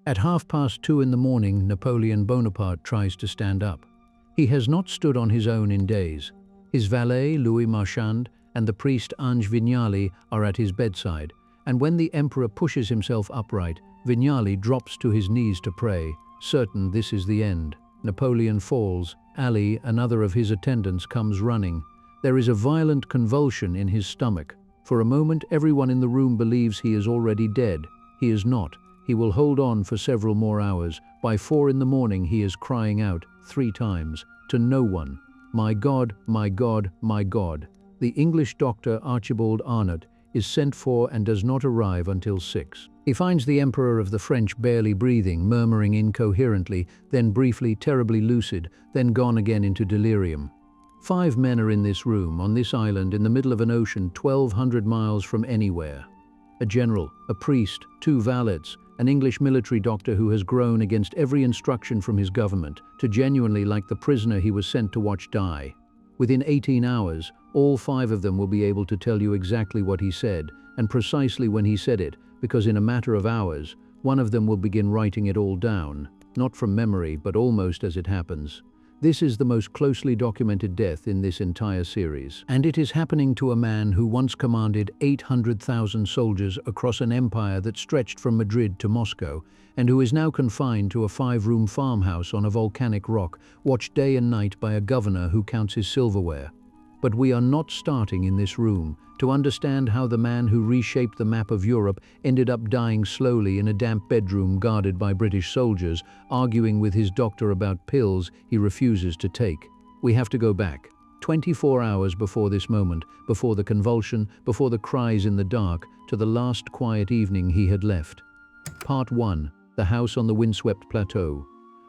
At 2:30 in the morning, Napoleon Bonaparte tries to stand up. He has not stood on his own in days. His valet, Louis Marchand, and the priest Ange Vignali are at his bedside, and when the emperor pushes himself upright, Vignali drops to his knees to pray, certain this is the end. Napoleon falls. Ali, another of his attendants, comes running. There is a violent convulsion in his stomach. For a moment, everyone in the room believes he is already dead. He is not. He will hold on for several more hours. By 4 in the morning, he is crying out 3 times to no one, "My God, my God, my God." The English doctor Archibald Arnott is sent for and does not arrive until 6. He finds the Emperor of the French barely breathing, murmuring incoherently, then briefly terribly lucid, then gone again into delirium. 5 men are in this room, on this island, in the middle of an ocean 1,200 miles from anywhere. A general, a priest, 2 valets, an English military doctor who has grown against every instruction from his government, to genuinely like the prisoner he was sent to watch die. Within 18 hours, all 5 of them will be able to tell you exactly what he said, and precisely when he said it, because in a matter of hours, one of them will begin writing it all down, not from memory, but almost as it happens. This is the most closely documented death in this entire series. And it is happening to a man who once commanded 800,000 soldiers across an empire that stretched from Madrid to Moscow, and who is now confined to a 5-room farmhouse on a volcanic rock, watched day and night by a governor who counts his silverware. But we are not starting in this room to understand how the man who reshaped the map of Europe ended up dying slowly in a damp bedroom guarded by British soldiers, arguing with his doctor about pills he refuses to take. We have to go back 24 hours before this moment, before the convulsion, before the cries in the dark, to the last quiet evening he had left. Part 1. The house on the Windswept Plateau.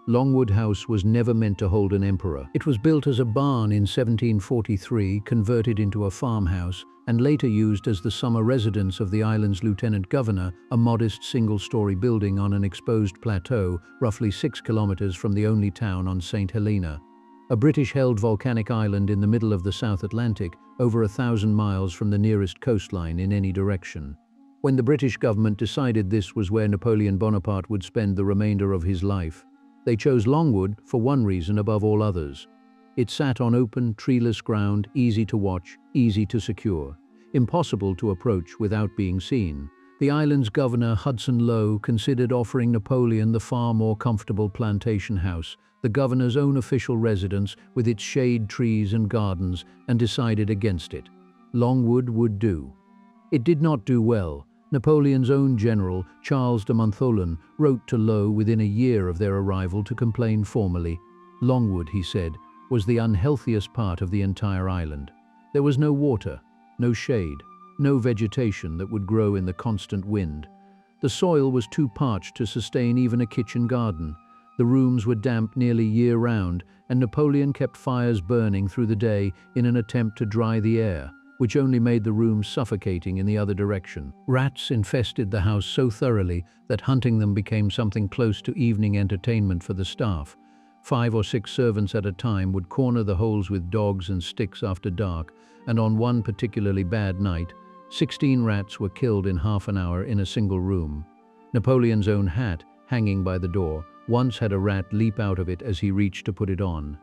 Longwood House was never meant to hold an emperor. It was built as a barn in 1743, converted into a farmhouse, and later used as the summer residence of the island's lieutenant governor, a modest single-story building on an exposed plateau, roughly 6 kilometers from the only town on Sainte-Hélène. A British-held volcanic island in the middle of the South Atlantic, over 1,000 miles from the nearest coastline in any direction. When the British government decided this was where Napoleon Bonaparte would spend the remainder of his life, they chose Longwood for one reason above all others. It sat on open, treeless ground, easy to watch, easy to secure, impossible to approach without being seen. The island's governor, Hudson Lowe, considered offering Napoleon the far more comfortable plantation house, the governor's own official residence with its shade trees and gardens, and decided against it. Longwood would do. It did not do well. Napoleon's own general, Charles de Montholon, wrote to Lowe within a year of their arrival to complain formally. Longwood, he said, was the unhealthiest part of the entire island. There was no water, no shade, no vegetation that would grow in the constant wind. The soil was too parched to sustain even a kitchen garden. The rooms were damp nearly year-round, and Napoleon kept fires burning through the day in an attempt to dry the air, which only made the rooms suffocating in the other direction. Rats infested the house so thoroughly that hunting them became something close to evening entertainment for the staff. 5 or 6 servants at a time would corner the holes with dogs and sticks after dark, and on one particularly bad night, 16 rats were killed in half an hour in a single room. Napoleon's own hat, hanging by the door, once had a rat leap out of it as he reached to put it on.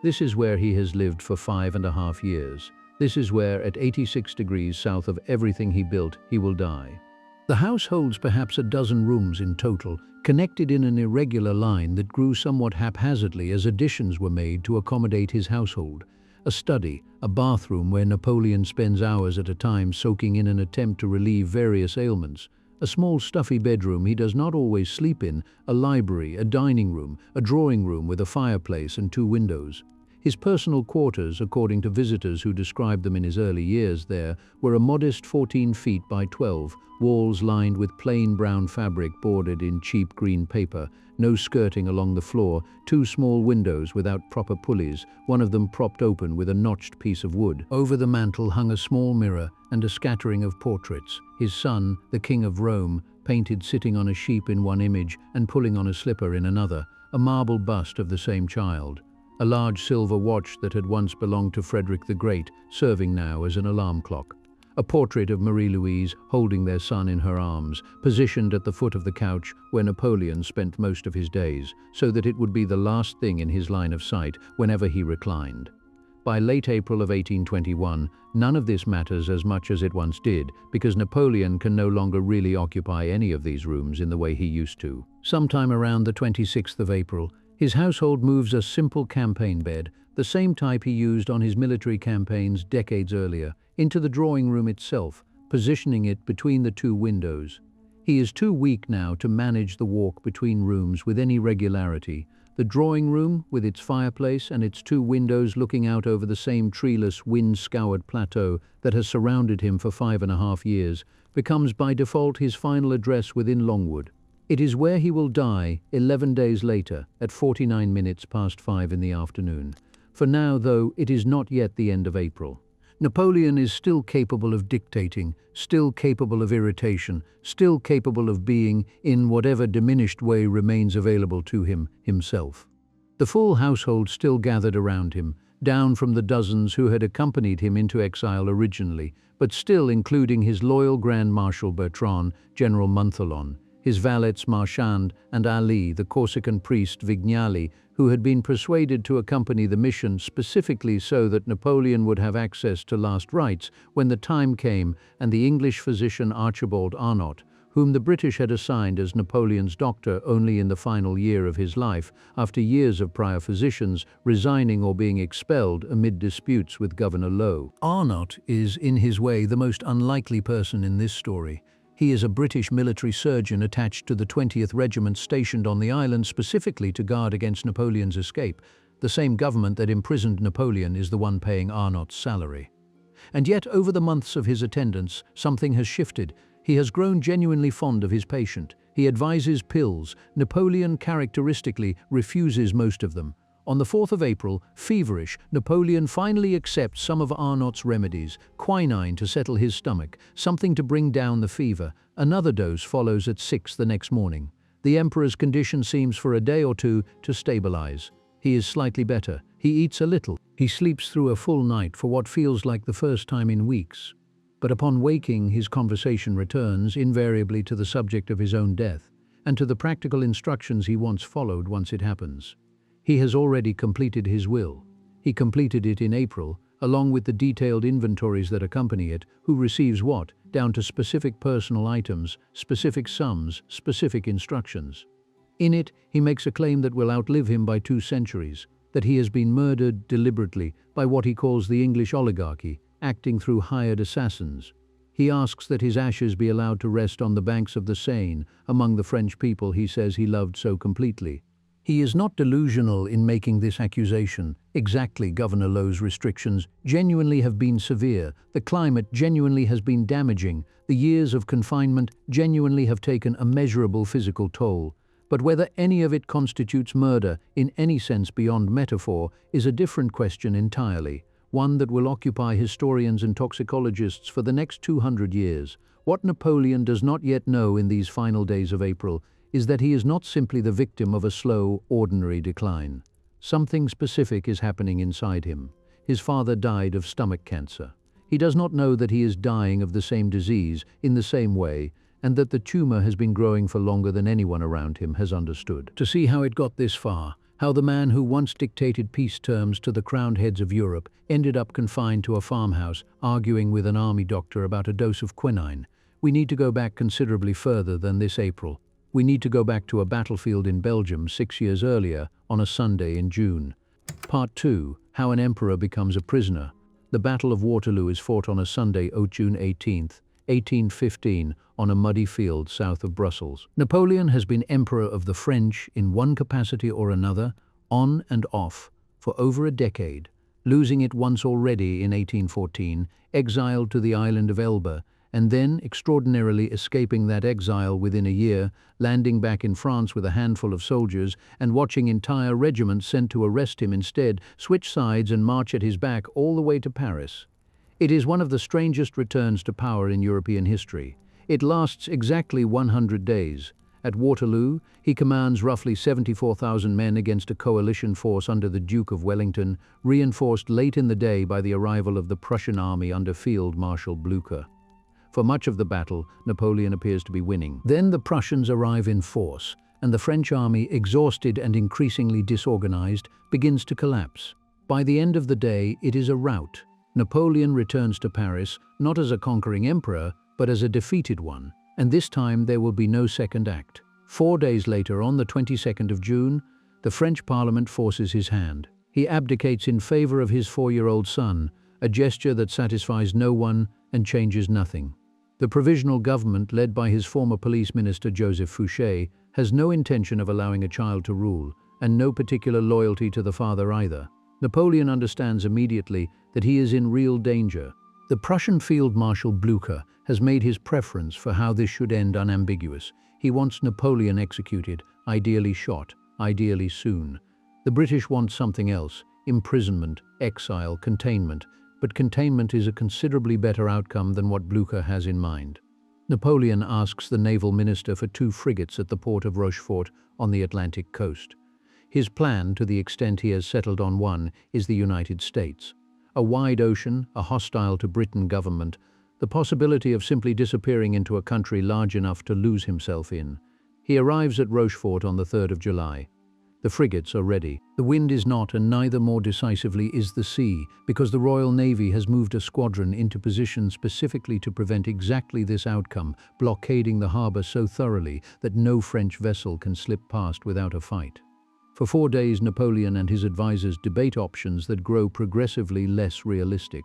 This is where he has lived for 5.5 years. This is where, at 86 degrees south of everything he built, he will die. The house holds perhaps a dozen rooms in total, connected in an irregular line that grew somewhat haphazardly as additions were made to accommodate his household. A study, a bathroom where Napoleon spends hours at a time soaking in an attempt to relieve various ailments, a small stuffy bedroom he does not always sleep in, a library, a dining room, a drawing room with a fireplace and 2 windows. His personal quarters, according to visitors who described them in his early years there, were a modest 14 feet by 12, walls lined with plain brown fabric bordered in cheap green paper, no skirting along the floor, 2 small windows without proper pulleys, one of them propped open with a notched piece of wood. Over the mantel hung a small mirror and a scattering of portraits. His son, the King of Rome, painted sitting on a sheep in one image and pulling on a slipper in another, a marble bust of the same child. A large silver watch that had once belonged to Frederick the Great, serving now as an alarm clock. A portrait of Marie-Louise holding their son in her arms, positioned at the foot of the couch where Napoleon spent most of his days, so that it would be the last thing in his line of sight whenever he reclined. By late April of 1821, none of this matters as much as it once did, because Napoleon can no longer really occupy any of these rooms in the way he used to. Sometime around the 26th of April, his household moves a simple campaign bed, the same type he used on his military campaigns decades earlier, into the drawing room itself, positioning it between the two windows. He is too weak now to manage the walk between rooms with any regularity. The drawing room, with its fireplace and its two windows looking out over the same treeless, wind-scoured plateau that has surrounded him for 5.5 years, becomes by default his final address within Longwood. It is where he will die 11 days later, at 49 minutes past 5 in the afternoon. For now, though, it is not yet the end of April. Napoleon is still capable of dictating, still capable of irritation, still capable of being, in whatever diminished way remains available to him, himself. The full household still gathered around him, down from the dozens who had accompanied him into exile originally, but still including his loyal Grand Marshal Bertrand, General Montholon, his valets Marchand and Ali, the Corsican priest Vignali, who had been persuaded to accompany the mission specifically so that Napoleon would have access to last rites when the time came, and the English physician Archibald Arnott, whom the British had assigned as Napoleon's doctor only in the final year of his life, after years of prior physicians resigning or being expelled amid disputes with Governor Lowe. Arnott is, in his way, the most unlikely person in this story. He is a British military surgeon attached to the 20th Regiment stationed on the island specifically to guard against Napoleon's escape. The same government that imprisoned Napoleon is the one paying Arnott's salary. And yet, over the months of his attendance, something has shifted. He has grown genuinely fond of his patient. He advises pills. Napoleon characteristically refuses most of them. On the 4th of April, feverish, Napoleon finally accepts some of Arnott's remedies, quinine to settle his stomach, something to bring down the fever. Another dose follows at 6 the next morning. The emperor's condition seems for a day or two to stabilize. He is slightly better. He eats a little. He sleeps through a full night for what feels like the first time in weeks. But upon waking, his conversation returns, invariably to the subject of his own death, and to the practical instructions he once followed once it happens. He has already completed his will. He completed it in April, along with the detailed inventories that accompany it, who receives what, down to specific personal items, specific sums, specific instructions. In it, he makes a claim that will outlive him by 2 centuries, that he has been murdered deliberately by what he calls the English oligarchy, acting through hired assassins. He asks that his ashes be allowed to rest on the banks of the Seine, among the French people he says he loved so completely. He is not delusional in making this accusation. Exactly, Governor Lowe's restrictions genuinely have been severe, the climate genuinely has been damaging, the years of confinement genuinely have taken a measurable physical toll. But whether any of it constitutes murder, in any sense beyond metaphor, is a different question entirely, one that will occupy historians and toxicologists for the next 200 years. What Napoleon does not yet know in these final days of April is that he is not simply the victim of a slow, ordinary decline. Something specific is happening inside him. His father died of stomach cancer. He does not know that he is dying of the same disease in the same way, and that the tumor has been growing for longer than anyone around him has understood. To see how it got this far, how the man who once dictated peace terms to the crowned heads of Europe ended up confined to a farmhouse, arguing with an army doctor about a dose of quinine, we need to go back considerably further than this April. We need to go back to a battlefield in Belgium 6 years earlier, on a Sunday in June. Part 2. How an emperor becomes a prisoner. The Battle of Waterloo is fought on a Sunday, June 18th, 1815, on a muddy field south of Brussels. Napoleon has been emperor of the French in one capacity or another, on and off, for over a decade, losing it once already in 1814, exiled to the island of Elba, and then extraordinarily escaping that exile within a year, landing back in France with a handful of soldiers and watching entire regiments sent to arrest him instead, switch sides and march at his back all the way to Paris. It is one of the strangest returns to power in European history. It lasts exactly 100 days, At Waterloo, he commands roughly 74,000 men against a coalition force under the Duke of Wellington, reinforced late in the day by the arrival of the Prussian army under Field Marshal Blücher. For much of the battle, Napoleon appears to be winning. Then the Prussians arrive in force, and the French army, exhausted and increasingly disorganized, begins to collapse. By the end of the day, it is a rout. Napoleon returns to Paris, not as a conquering emperor, but as a defeated one, and this time there will be no second act. 4 days later, on the 22nd of June, the French Parliament forces his hand. He abdicates in favor of his 4-year-old son, a gesture that satisfies no one and changes nothing. The provisional government, led by his former police minister Joseph Fouché, has no intention of allowing a child to rule, and no particular loyalty to the father either. Napoleon understands immediately that he is in real danger. The Prussian Field Marshal Blücher has made his preference for how this should end unambiguous. He wants Napoleon executed, ideally shot, ideally soon. The British want something else: imprisonment, exile, containment. But containment is a considerably better outcome than what Blücher has in mind. Napoleon asks the naval minister for 2 frigates at the port of Rochefort on the Atlantic coast. His plan, to the extent he has settled on one, is the United States. A wide ocean, a hostile to Britain government, the possibility of simply disappearing into a country large enough to lose himself in. He arrives at Rochefort on the 3rd of July. The frigates are ready. The wind is not, and neither more decisively is the sea, because the Royal Navy has moved a squadron into position specifically to prevent exactly this outcome, blockading the harbour so thoroughly that no French vessel can slip past without a fight. For 4 days, Napoleon and his advisors debate options that grow progressively less realistic.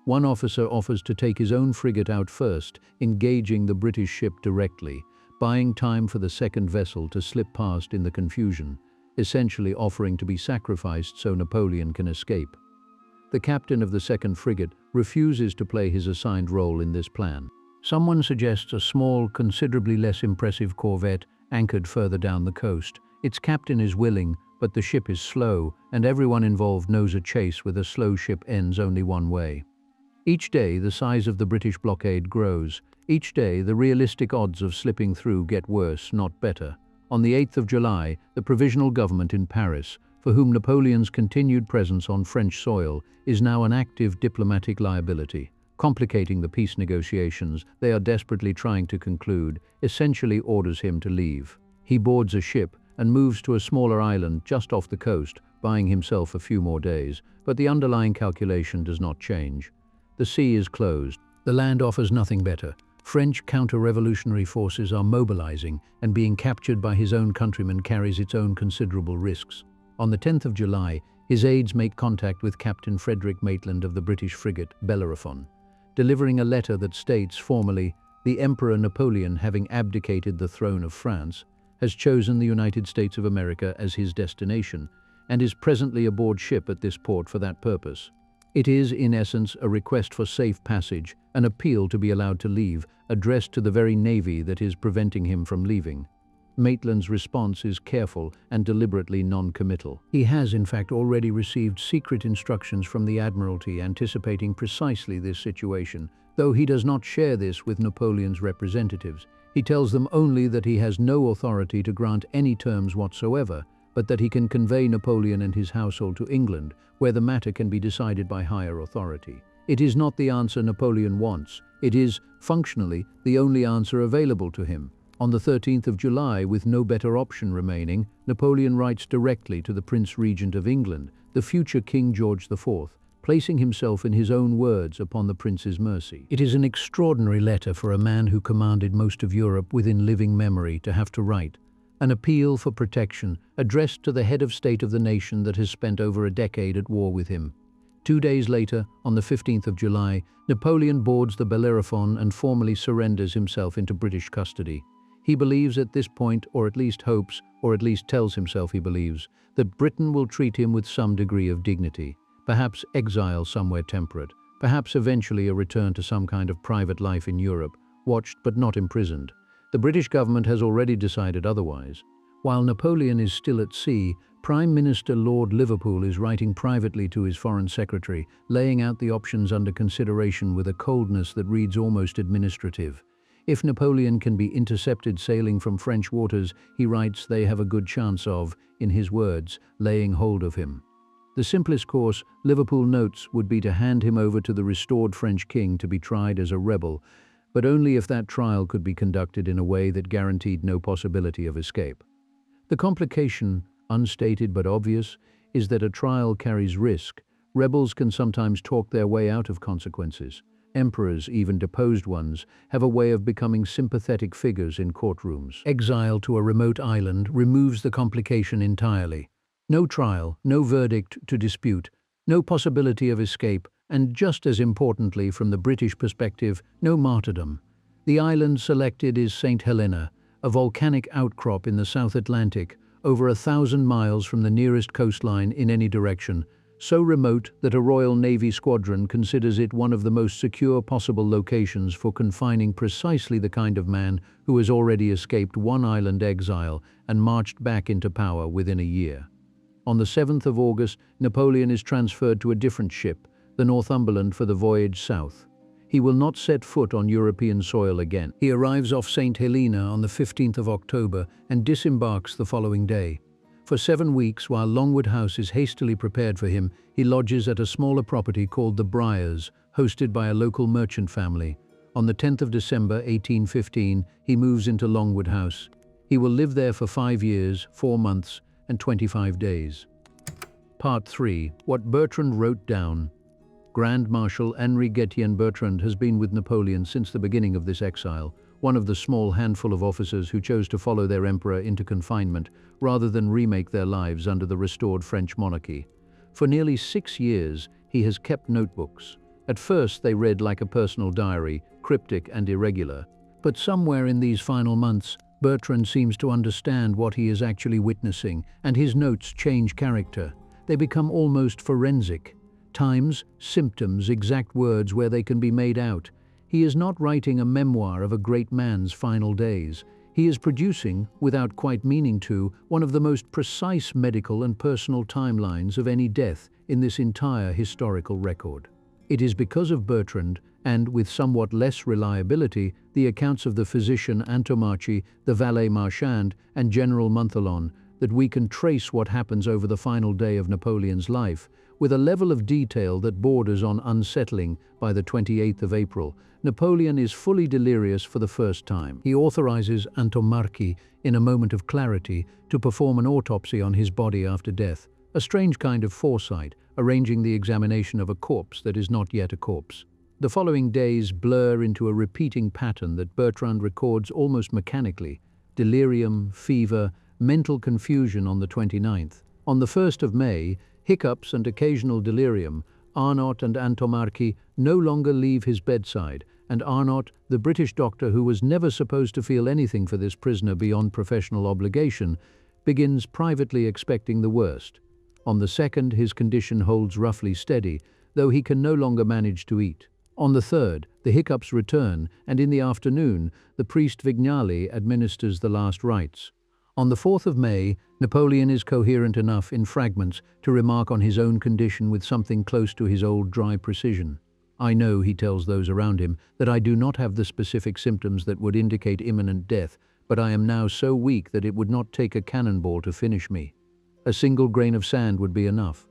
One officer offers to take his own frigate out first, engaging the British ship directly, buying time for the second vessel to slip past in the confusion, essentially offering to be sacrificed so Napoleon can escape. The captain of the second frigate refuses to play his assigned role in this plan. Someone suggests a small, considerably less impressive corvette anchored further down the coast. Its captain is willing, but the ship is slow, and everyone involved knows a chase with a slow ship ends only one way. Each day, the size of the British blockade grows. Each day, the realistic odds of slipping through get worse, not better. On the 8th of July, the provisional government in Paris, for whom Napoleon's continued presence on French soil is now an active diplomatic liability, complicating the peace negotiations they are desperately trying to conclude, essentially orders him to leave. He boards a ship and moves to a smaller island just off the coast, buying himself a few more days, but the underlying calculation does not change. The sea is closed. The land offers nothing better. French counter-revolutionary forces are mobilizing, and being captured by his own countrymen carries its own considerable risks. On the 10th of July, his aides make contact with Captain Frederick Maitland of the British frigate Bellerophon, delivering a letter that states formally, "The Emperor Napoleon, having abdicated the throne of France, has chosen the United States of America as his destination, and is presently aboard ship at this port for that purpose." It is, in essence, a request for safe passage, an appeal to be allowed to leave, addressed to the very navy that is preventing him from leaving. Maitland's response is careful and deliberately non-committal. He has, in fact, already received secret instructions from the Admiralty anticipating precisely this situation, though he does not share this with Napoleon's representatives. He tells them only that he has no authority to grant any terms whatsoever, but that he can convey Napoleon and his household to England, where the matter can be decided by higher authority. It is not the answer Napoleon wants. It is, functionally, the only answer available to him. On the 13th of July, with no better option remaining, Napoleon writes directly to the Prince Regent of England, the future King George IV, placing himself in his own words upon the prince's mercy. It is an extraordinary letter for a man who commanded most of Europe within living memory to have to write. An appeal for protection addressed to the head of state of the nation that has spent over a decade at war with him. 2 days later, on the 15th of July, Napoleon boards the Bellerophon and formally surrenders himself into British custody. He believes at this point, or at least hopes, or at least tells himself he believes, that Britain will treat him with some degree of dignity, perhaps exile somewhere temperate, perhaps eventually a return to some kind of private life in Europe, watched but not imprisoned. The British government has already decided otherwise. While Napoleon is still at sea, Prime Minister Lord Liverpool is writing privately to his Foreign Secretary, laying out the options under consideration with a coldness that reads almost administrative. If Napoleon can be intercepted sailing from French waters, he writes, they have a good chance of, in his words, laying hold of him. The simplest course, Liverpool notes, would be to hand him over to the restored French king to be tried as a rebel, but only if that trial could be conducted in a way that guaranteed no possibility of escape. The complication, unstated but obvious, is that a trial carries risk. Rebels can sometimes talk their way out of consequences. Emperors, even deposed ones, have a way of becoming sympathetic figures in courtrooms. Exile to a remote island removes the complication entirely. No trial, no verdict to dispute, no possibility of escape, and just as importantly from the British perspective, no martyrdom. The island selected is Sainte-Hélène, a volcanic outcrop in the South Atlantic, over 1,000 miles from the nearest coastline in any direction, so remote that a Royal Navy squadron considers it one of the most secure possible locations for confining precisely the kind of man who has already escaped one island exile and marched back into power within a year. On the 7th of August, Napoleon is transferred to a different ship, the Northumberland, for the voyage south. He will not set foot on European soil again. He arrives off Sainte-Hélène on the 15th of October and disembarks the following day. For 7 weeks, while Longwood House is hastily prepared for him, he lodges at a smaller property called the Briars, hosted by a local merchant family. On the 10th of December 1815, he moves into Longwood House. He will live there for 5 years, 4 months, and 25 days. Part 3. What Bertrand wrote down. Grand Marshal Henri-Gatien Bertrand has been with Napoleon since the beginning of this exile, one of the small handful of officers who chose to follow their emperor into confinement rather than remake their lives under the restored French monarchy. For nearly 6 years, he has kept notebooks. At first, they read like a personal diary, cryptic and irregular. But somewhere in these final months, Bertrand seems to understand what he is actually witnessing, and his notes change character. They become almost forensic. Times, symptoms, exact words where they can be made out. He is not writing a memoir of a great man's final days. He is producing, without quite meaning to, one of the most precise medical and personal timelines of any death in this entire historical record. It is because of Bertrand, and with somewhat less reliability, the accounts of the physician Antomarchi, the valet Marchand, and General Montholon, that we can trace what happens over the final day of Napoleon's life, with a level of detail that borders on unsettling. By the 28th of April, Napoleon is fully delirious for the first time. He authorizes Antomarchi, in a moment of clarity, to perform an autopsy on his body after death, a strange kind of foresight, arranging the examination of a corpse that is not yet a corpse. The following days blur into a repeating pattern that Bertrand records almost mechanically: delirium, fever, mental confusion on the 29th. On the 1st of May, hiccups and occasional delirium. Arnott and Antomarchi no longer leave his bedside, and Arnott, the British doctor who was never supposed to feel anything for this prisoner beyond professional obligation, begins privately expecting the worst. On the 2nd, his condition holds roughly steady, though he can no longer manage to eat. On the 3rd, the hiccups return, and in the afternoon, the priest Vignali administers the last rites. On the 4th of May, Napoleon is coherent enough in fragments to remark on his own condition with something close to his old dry precision. "I know," he tells those around him, "that I do not have the specific symptoms that would indicate imminent death, but I am now so weak that it would not take a cannonball to finish me. A single grain of sand would be enough."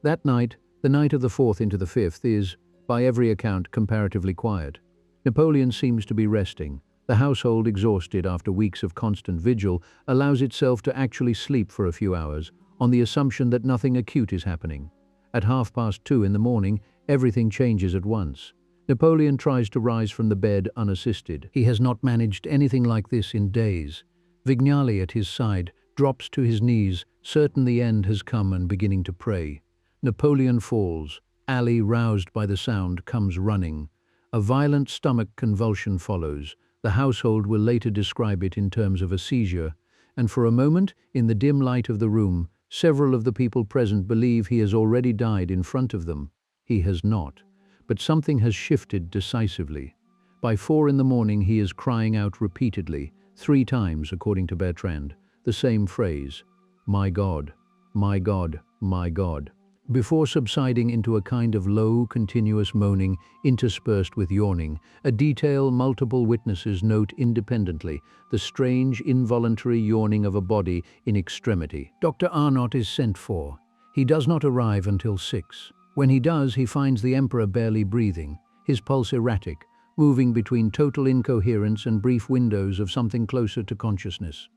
That night, the night of the 4th into the 5th, is, by every account, comparatively quiet. Napoleon seems to be resting. The household, exhausted after weeks of constant vigil, allows itself to actually sleep for a few hours, on the assumption that nothing acute is happening. At 2:30 in the morning, everything changes at once. Napoleon tries to rise from the bed unassisted. He has not managed anything like this in days. Vignali, at his side, drops to his knees, certain the end has come and beginning to pray. Napoleon falls. Ali, roused by the sound, comes running. A violent stomach convulsion follows. The household will later describe it in terms of a seizure, and for a moment, in the dim light of the room, several of the people present believe he has already died in front of them. He has not, but something has shifted decisively. By 4 in the morning he is crying out repeatedly, 3 times according to Bertrand, the same phrase: "My God, my God, my God." before subsiding into a kind of low, continuous moaning interspersed with yawning, a detail multiple witnesses note independently, the strange, involuntary yawning of a body in extremity. Dr. Arnott is sent for. He does not arrive until 6. When he does, he finds the emperor barely breathing, his pulse erratic, moving between total incoherence and brief windows of something closer to consciousness.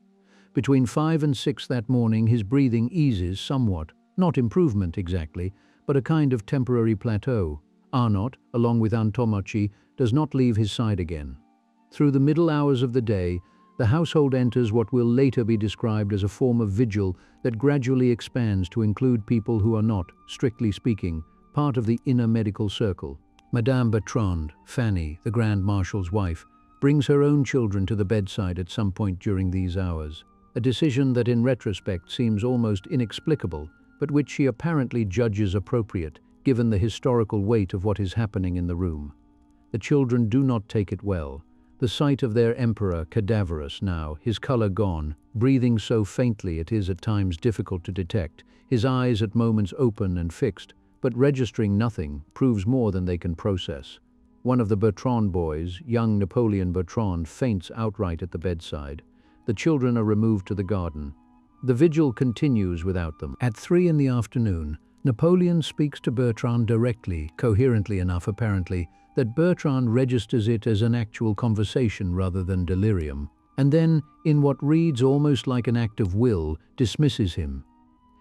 Between 5 and 6 that morning, his breathing eases somewhat, not improvement exactly, but a kind of temporary plateau. Arnott, along with Antommarchi, does not leave his side again. Through the middle hours of the day, the household enters what will later be described as a form of vigil that gradually expands to include people who are not, strictly speaking, part of the inner medical circle. Madame Bertrand, Fanny, the Grand Marshal's wife, brings her own children to the bedside at some point during these hours, a decision that in retrospect seems almost inexplicable, but which she apparently judges appropriate, given the historical weight of what is happening in the room. The children do not take it well. The sight of their emperor, cadaverous now, his color gone, breathing so faintly it is at times difficult to detect, his eyes at moments open and fixed, but registering nothing, proves more than they can process. One of the Bertrand boys, young Napoleon Bonaparte, faints outright at the bedside. The children are removed to the garden. The vigil continues without them. At 3 in the afternoon, Napoleon speaks to Bertrand directly, coherently enough apparently, that Bertrand registers it as an actual conversation rather than delirium, and then, in what reads almost like an act of will, dismisses him.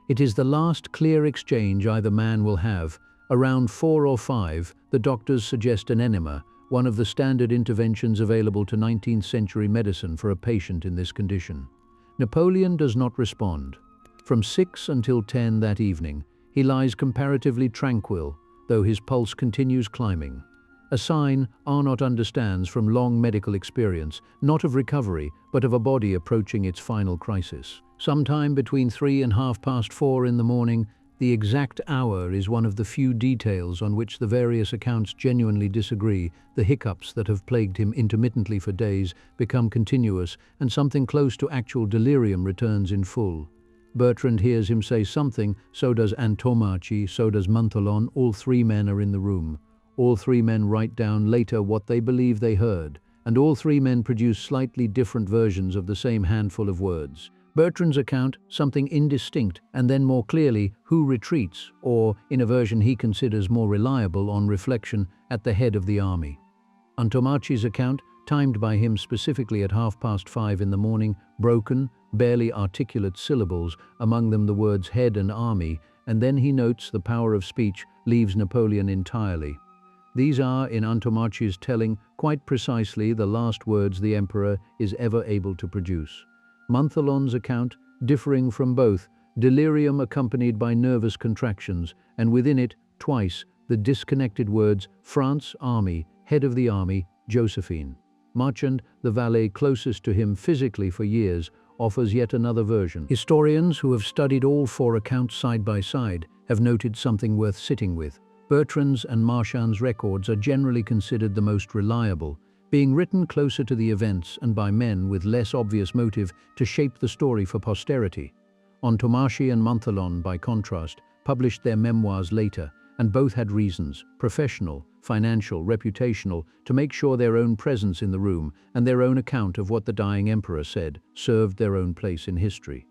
It is the last clear exchange either man will have. Around 4 or 5, the doctors suggest an enema, one of the standard interventions available to 19th century medicine for a patient in this condition. Napoleon does not respond. From 6 until 10 that evening, he lies comparatively tranquil, though his pulse continues climbing. A sign Arnott understands from long medical experience, not of recovery, but of a body approaching its final crisis. Sometime between 3 and 4:30 in the morning, the exact hour is one of the few details on which the various accounts genuinely disagree. The hiccups that have plagued him intermittently for days become continuous, and something close to actual delirium returns in full. Bertrand hears him say something, so does Antommarchi, so does Montholon. All 3 men are in the room. All 3 men write down later what they believe they heard, and all 3 men produce slightly different versions of the same handful of words. Bertrand's account, something indistinct, and then more clearly, who retreats, or, in a version he considers more reliable on reflection, at the head of the army. Antommarchi's account, timed by him specifically at 5:30 in the morning, broken, barely articulate syllables, among them the words head and army, and then he notes the power of speech leaves Napoleon entirely. These are, in Antommarchi's telling, quite precisely the last words the emperor is ever able to produce. Montholon's account, differing from both, delirium accompanied by nervous contractions, and within it, twice, the disconnected words France, army, head of the army, Josephine. Marchand, the valet closest to him physically for years, offers yet another version. Historians who have studied all 4 accounts side by side have noted something worth sitting with. Bertrand's and Marchand's records are generally considered the most reliable, being written closer to the events and by men with less obvious motive to shape the story for posterity. Antommarchi and Montholon, by contrast, published their memoirs later, and both had reasons, professional, financial, reputational, to make sure their own presence in the room and their own account of what the dying emperor said served their own place in history.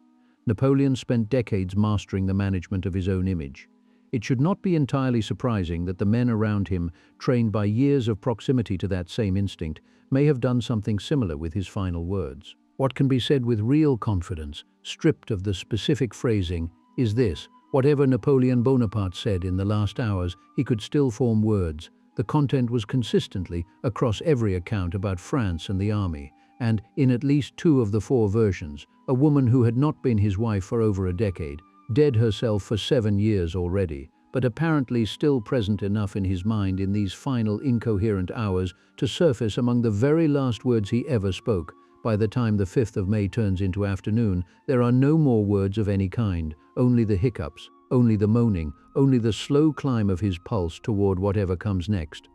Napoleon spent decades mastering the management of his own image. It should not be entirely surprising that the men around him, trained by years of proximity to that same instinct, may have done something similar with his final words. What can be said with real confidence, stripped of the specific phrasing, is this: whatever Napoleon Bonaparte said in the last hours, he could still form words. The content was consistently, across every account, about France and the army, and, in at least 2 of the 4 versions, a woman who had not been his wife for over a decade, dead herself for 7 years already, but apparently still present enough in his mind in these final incoherent hours to surface among the very last words he ever spoke. By the time the 5th of May turns into afternoon, there are no more words of any kind, only the hiccups, only the moaning, only the slow climb of his pulse toward whatever comes next.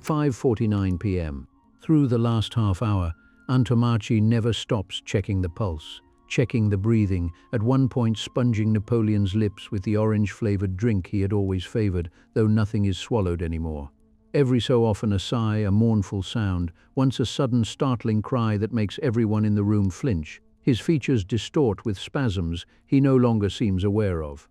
5:49 p.m. Through the last half hour, Antommarchi never stops checking the pulse. checking the breathing, at one point sponging Napoleon's lips with the orange-flavored drink he had always favored, though nothing is swallowed anymore. Every so often a sigh, a mournful sound, once a sudden startling cry that makes everyone in the room flinch. His features distort with spasms he no longer seems aware of.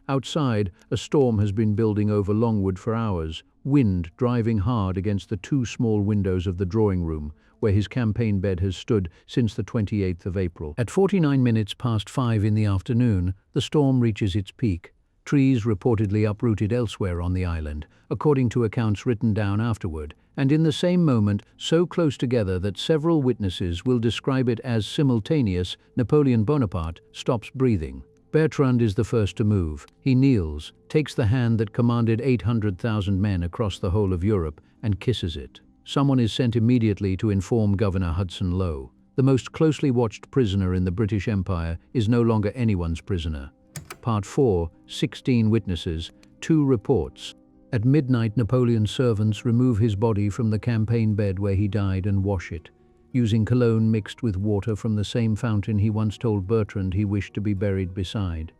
Outside, a storm has been building over Longwood for hours, wind driving hard against the two small windows of the drawing room, where his campaign bed has stood since the 28th of April. At 49 minutes past 5 in the afternoon, the storm reaches its peak. Trees reportedly uprooted elsewhere on the island, according to accounts written down afterward, and in the same moment, so close together that several witnesses will describe it as simultaneous, Napoleon Bonaparte stops breathing. Bertrand is the first to move. He kneels, takes the hand that commanded 800,000 men across the whole of Europe, and kisses it. Someone is sent immediately to inform Governor Hudson Lowe. The most closely watched prisoner in the British Empire is no longer anyone's prisoner. Part 4, 16 witnesses, 2 reports. At midnight, Napoleon's servants remove his body from the campaign bed where he died and wash it, using cologne mixed with water from the same fountain he once told Bertrand he wished to be buried beside.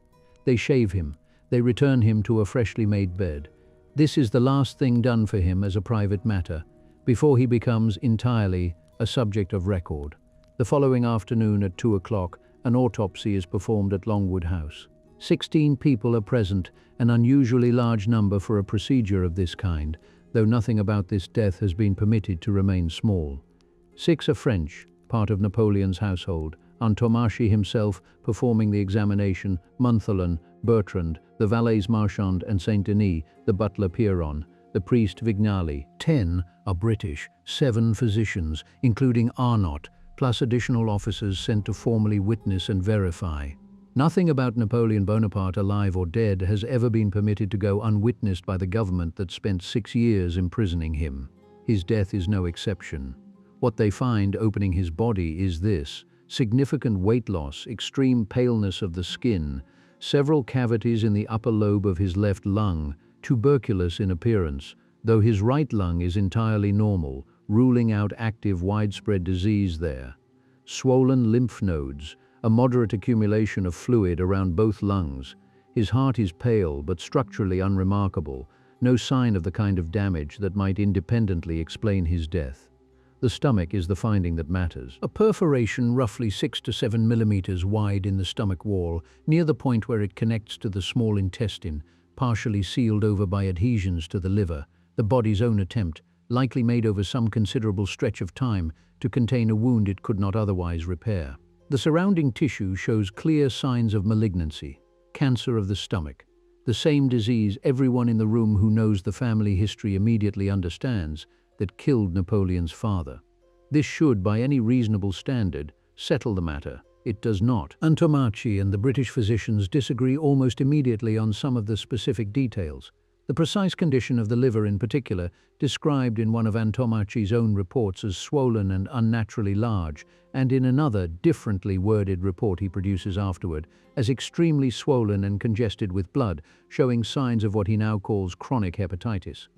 They shave him. They return him to a freshly made bed. This is the last thing done for him as a private matter, before he becomes entirely a subject of record. The following afternoon at 2 o'clock, an autopsy is performed at Longwood House. 16 people are present, an unusually large number for a procedure of this kind, though nothing about this death has been permitted to remain small. 6 are French, part of Napoleon's household, Antomarchi himself performing the examination, Montholon, Bertrand, the valets marchand and Saint-Denis, the butler Pierron, the priest Vignali. 10 are British, 7 physicians, including Arnott, plus additional officers sent to formally witness and verify. Nothing about Napoleon Bonaparte, alive or dead, has ever been permitted to go unwitnessed by the government that spent 6 years imprisoning him. His death is no exception. What they find opening his body is this: significant weight loss, extreme paleness of the skin, several cavities in the upper lobe of his left lung, tuberculous in appearance, though his right lung is entirely normal, ruling out active widespread disease there. Swollen lymph nodes, a moderate accumulation of fluid around both lungs. His heart is pale but structurally unremarkable, no sign of the kind of damage that might independently explain his death. The stomach is the finding that matters. A perforation roughly 6 to 7 millimeters wide in the stomach wall, near the point where it connects to the small intestine, partially sealed over by adhesions to the liver, the body's own attempt, likely made over some considerable stretch of time, to contain a wound it could not otherwise repair. The surrounding tissue shows clear signs of malignancy, cancer of the stomach, the same disease everyone in the room who knows the family history immediately understands, that killed Napoleon's father. This should, by any reasonable standard, settle the matter. It does not. Antomarchi and the British physicians disagree almost immediately on some of the specific details. The precise condition of the liver in particular, described in one of Antomarchi's own reports as swollen and unnaturally large, and in another, differently worded report he produces afterward, as extremely swollen and congested with blood, showing signs of what he now calls chronic hepatitis.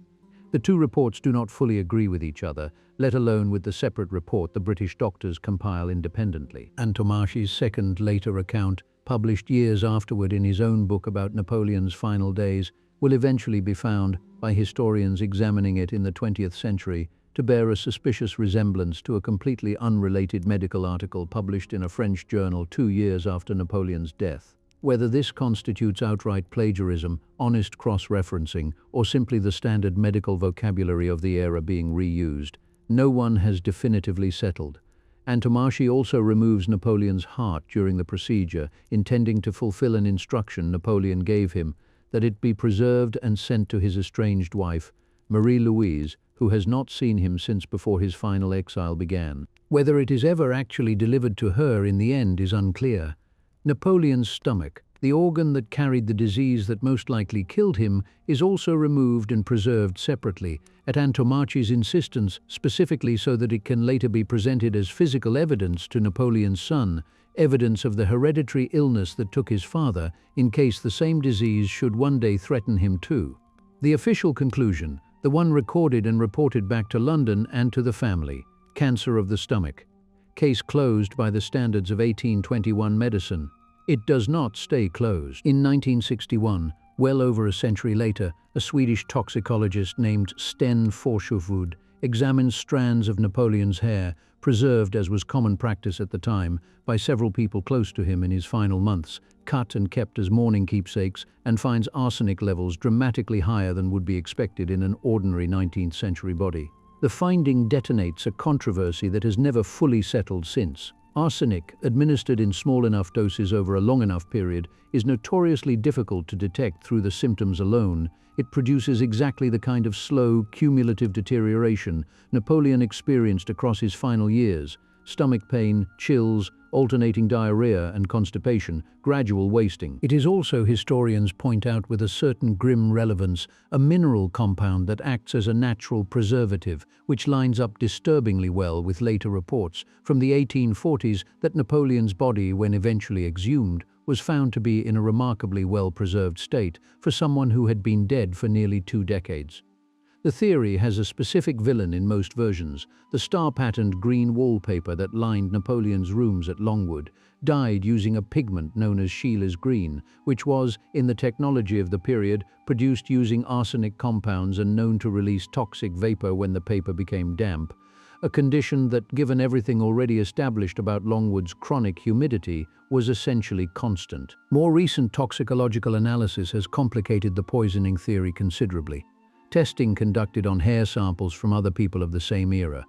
The two reports do not fully agree with each other, let alone with the separate report the British doctors compile independently. Antomarchi's second, later account, published years afterward in his own book about Napoleon's final days, will eventually be found, by historians examining it in the 20th century, to bear a suspicious resemblance to a completely unrelated medical article published in a French journal 2 years after Napoleon's death. Whether this constitutes outright plagiarism, honest cross-referencing, or simply the standard medical vocabulary of the era being reused, no one has definitively settled. Antomarchi also removes Napoleon's heart during the procedure, intending to fulfill an instruction Napoleon gave him, that it be preserved and sent to his estranged wife, Marie-Louise, who has not seen him since before his final exile began. Whether it is ever actually delivered to her in the end is unclear. Napoleon's stomach, the organ that carried the disease that most likely killed him, is also removed and preserved separately, at Antomarchi's insistence, specifically so that it can later be presented as physical evidence to Napoleon's son, evidence of the hereditary illness that took his father, in case the same disease should one day threaten him too. The official conclusion, the one recorded and reported back to London and to the family: cancer of the stomach. case closed by the standards of 1821 medicine. It does not stay closed. In 1961, well over a century later, a Swedish toxicologist named Sten Forshovud examined strands of Napoleon's hair, preserved as was common practice at the time by several people close to him in his final months, cut and kept as mourning keepsakes, and finds arsenic levels dramatically higher than would be expected in an ordinary 19th century body. The finding detonates a controversy that has never fully settled since. Arsenic, administered in small enough doses over a long enough period, is notoriously difficult to detect through the symptoms alone. It produces exactly the kind of slow, cumulative deterioration Napoleon experienced across his final years: stomach pain, chills, alternating diarrhea and constipation, gradual wasting. It is also, historians point out with a certain grim relevance, a mineral compound that acts as a natural preservative, which lines up disturbingly well with later reports from the 1840s that Napoleon's body, when eventually exhumed, was found to be in a remarkably well-preserved state for someone who had been dead for nearly 2 decades. The theory has a specific villain in most versions. The star-patterned green wallpaper that lined Napoleon's rooms at Longwood, dyed using a pigment known as Scheele's green, which was, in the technology of the period, produced using arsenic compounds and known to release toxic vapor when the paper became damp, a condition that, given everything already established about Longwood's chronic humidity, was essentially constant. More recent toxicological analysis has complicated the poisoning theory considerably. Testing conducted on hair samples from other people of the same era,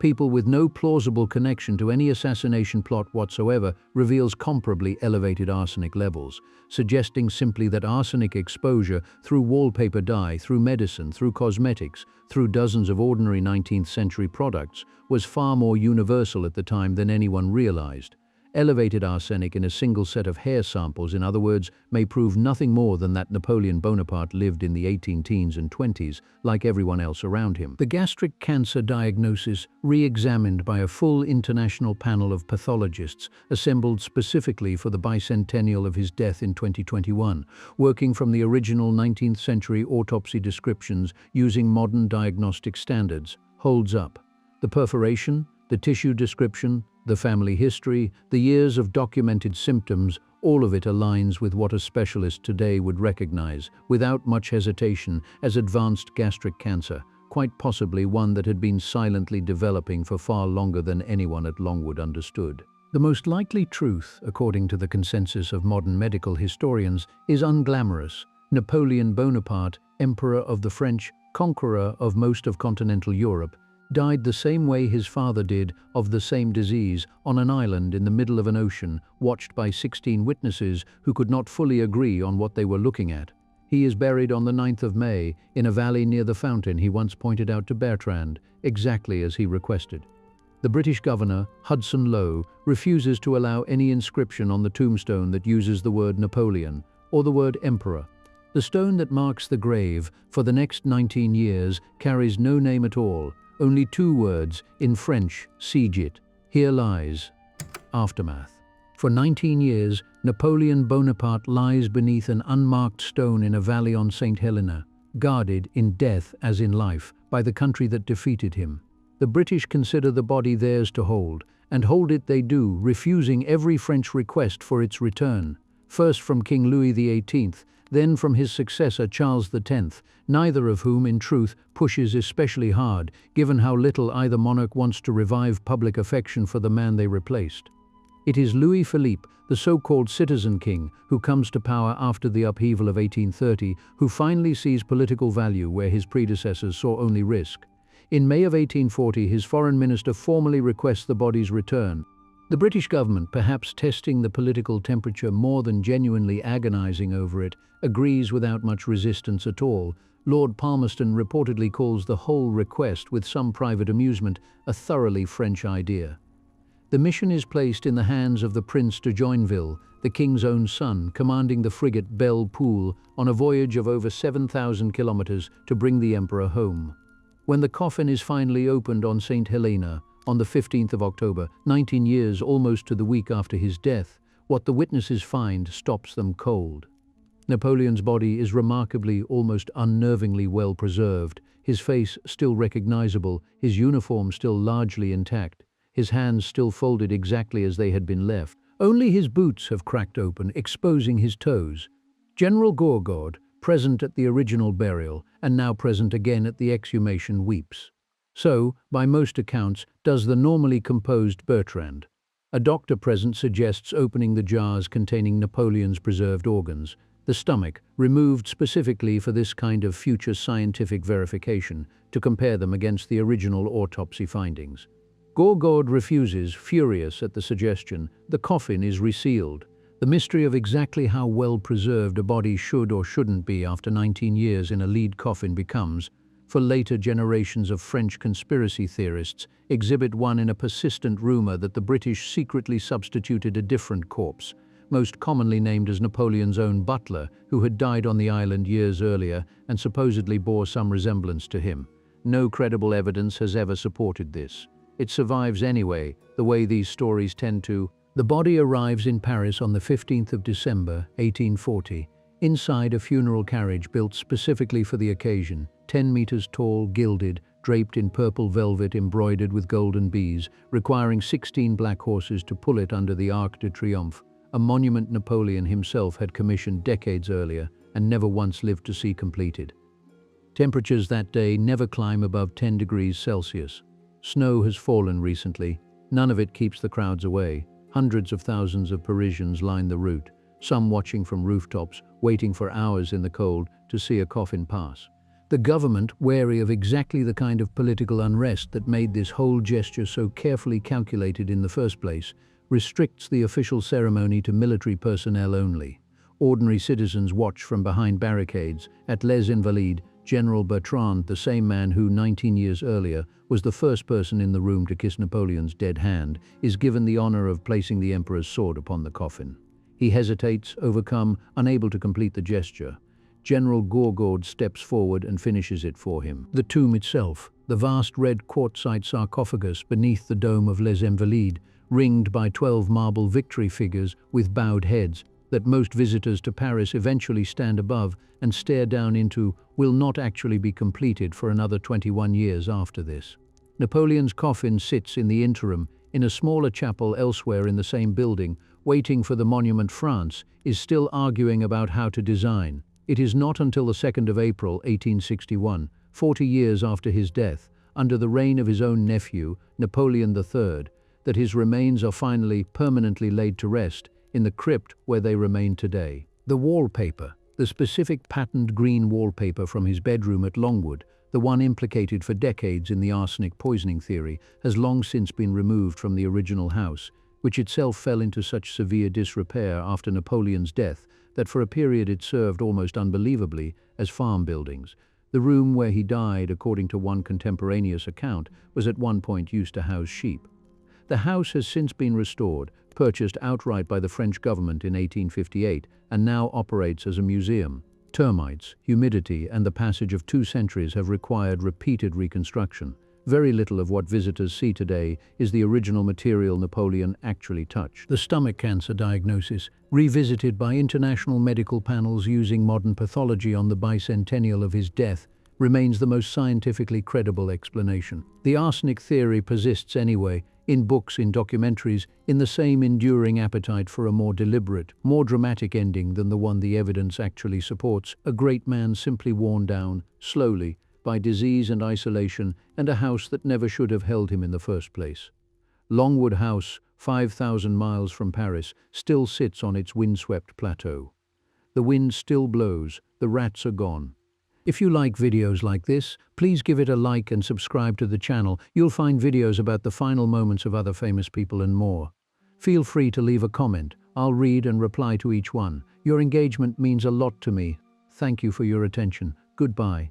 people with no plausible connection to any assassination plot whatsoever, reveals comparably elevated arsenic levels, suggesting simply that arsenic exposure through wallpaper dye, through medicine, through cosmetics, through dozens of ordinary 19th century products was far more universal at the time than anyone realized. Elevated arsenic in a single set of hair samples, in other words, may prove nothing more than that Napoleon Bonaparte lived in the 18-teens and 20s, like everyone else around him. The gastric cancer diagnosis, re-examined by a full international panel of pathologists assembled specifically for the bicentennial of his death in 2021, working from the original 19th century autopsy descriptions using modern diagnostic standards, holds up. The perforation, the tissue description, the family history, the years of documented symptoms, all of it aligns with what a specialist today would recognize, without much hesitation, as advanced gastric cancer, quite possibly one that had been silently developing for far longer than anyone at Longwood understood. The most likely truth, according to the consensus of modern medical historians, is unglamorous. Napoleon Bonaparte, Emperor of the French, conqueror of most of continental Europe, died the same way his father did, of the same disease, on an island in the middle of an ocean, watched by 16 witnesses who could not fully agree on what they were looking at. He is buried on the 9th of May, in a valley near the fountain he once pointed out to Bertrand, exactly as he requested. The British governor, Hudson Lowe, refuses to allow any inscription on the tombstone that uses the word Napoleon, or the word Emperor. The stone that marks the grave, for the next 19 years, carries no name at all, only 2 words, in French, Sigit, here lies, aftermath. For 19 years, Napoleon Bonaparte lies beneath an unmarked stone in a valley on Sainte-Hélène, guarded, in death as in life, by the country that defeated him. The British consider the body theirs to hold, and hold it they do, refusing every French request for its return, first from King Louis XVIII, then from his successor Charles X, neither of whom, in truth, pushes especially hard, given how little either monarch wants to revive public affection for the man they replaced. It is Louis Philippe, the so-called citizen king, who comes to power after the upheaval of 1830, who finally sees political value where his predecessors saw only risk. In May of 1840, his foreign minister formally requests the body's return. The British government, perhaps testing the political temperature more than genuinely agonizing over it, agrees without much resistance at all. Lord Palmerston reportedly calls the whole request, with some private amusement, a thoroughly French idea. The mission is placed in the hands of the Prince de Joinville, the king's own son, commanding the frigate Belle Poule on a voyage of over 7,000 kilometers to bring the emperor home. When the coffin is finally opened on St. Helena, on the 15th of October, 19 years almost to the week after his death, what the witnesses find stops them cold. Napoleon's body is remarkably, almost unnervingly well preserved, his face still recognizable, his uniform still largely intact. his hands still folded exactly as they had been left. Only his boots have cracked open, exposing his toes. General Bertrand, present at the original burial, and now present again at the exhumation, weeps. So, by most accounts, does the normally composed Bertrand. A doctor present suggests opening the jars containing Napoleon's preserved organs, the stomach, removed specifically for this kind of future scientific verification, to compare them against the original autopsy findings. Bertrand refuses, furious at the suggestion. The coffin is resealed. The mystery of exactly how well preserved a body should or shouldn't be after 19 years in a lead coffin becomes, for later generations of French conspiracy theorists, Exhibit 1 in a persistent rumor that the British secretly substituted a different corpse, most commonly named as Napoleon's own butler, who had died on the island years earlier and supposedly bore some resemblance to him. No credible evidence has ever supported this. It survives anyway, the way these stories tend to. The body arrives in Paris on the 15th of December, 1840, inside a funeral carriage built specifically for the occasion, 10 meters tall, gilded, draped in purple velvet embroidered with golden bees, requiring 16 black horses to pull it under the Arc de Triomphe, a monument Napoleon himself had commissioned decades earlier and never once lived to see completed. Temperatures that day never climb above 10 degrees Celsius. Snow has fallen recently. None of it keeps the crowds away. Hundreds of thousands of Parisians line the route, some watching from rooftops, waiting for hours in the cold to see a coffin pass. The government, wary of exactly the kind of political unrest that made this whole gesture so carefully calculated in the first place, restricts the official ceremony to military personnel only. Ordinary citizens watch from behind barricades. At Les Invalides, General Bertrand, the same man who 19 years earlier was the first person in the room to kiss Napoleon's dead hand, is given the honor of placing the emperor's sword upon the coffin. He hesitates, overcome, unable to complete the gesture. General Bertrand steps forward and finishes it for him. The tomb itself, the vast red quartzite sarcophagus beneath the dome of Les Invalides, ringed by 12 marble victory figures with bowed heads, that most visitors to Paris eventually stand above and stare down into, will not actually be completed for another 21 years after this. Napoleon's coffin sits in the interim in a smaller chapel elsewhere in the same building, waiting for the monument. France is still arguing about how to design. It is not until the 2nd of April 1861, 40 years after his death, under the reign of his own nephew, Napoleon III, that his remains are finally permanently laid to rest in the crypt where they remain today. The wallpaper, the specific patterned green wallpaper from his bedroom at Longwood, the one implicated for decades in the arsenic poisoning theory, has long since been removed from the original house, which itself fell into such severe disrepair after Napoleon's death that for a period it served almost unbelievably as farm buildings. The room where he died, according to one contemporaneous account, was at one point used to house sheep. The house has since been restored, purchased outright by the French government in 1858, and now operates as a museum. Termites, humidity, and the passage of 2 centuries have required repeated reconstruction. Very little of what visitors see today is the original material Napoleon actually touched. The stomach cancer diagnosis, revisited by international medical panels using modern pathology on the bicentennial of his death, remains the most scientifically credible explanation. The arsenic theory persists anyway, in books, in documentaries, in the same enduring appetite for a more deliberate, more dramatic ending than the one the evidence actually supports. A great man simply worn down, slowly, by disease and isolation, and a house that never should have held him in the first place. Longwood House, 5,000 miles from Paris, still sits on its windswept plateau. The wind still blows, the rats are gone. If you like videos like this, please give it a like and subscribe to the channel. You'll find videos about the final moments of other famous people and more. Feel free to leave a comment. I'll read and reply to each one. Your engagement means a lot to me. Thank you for your attention. Goodbye.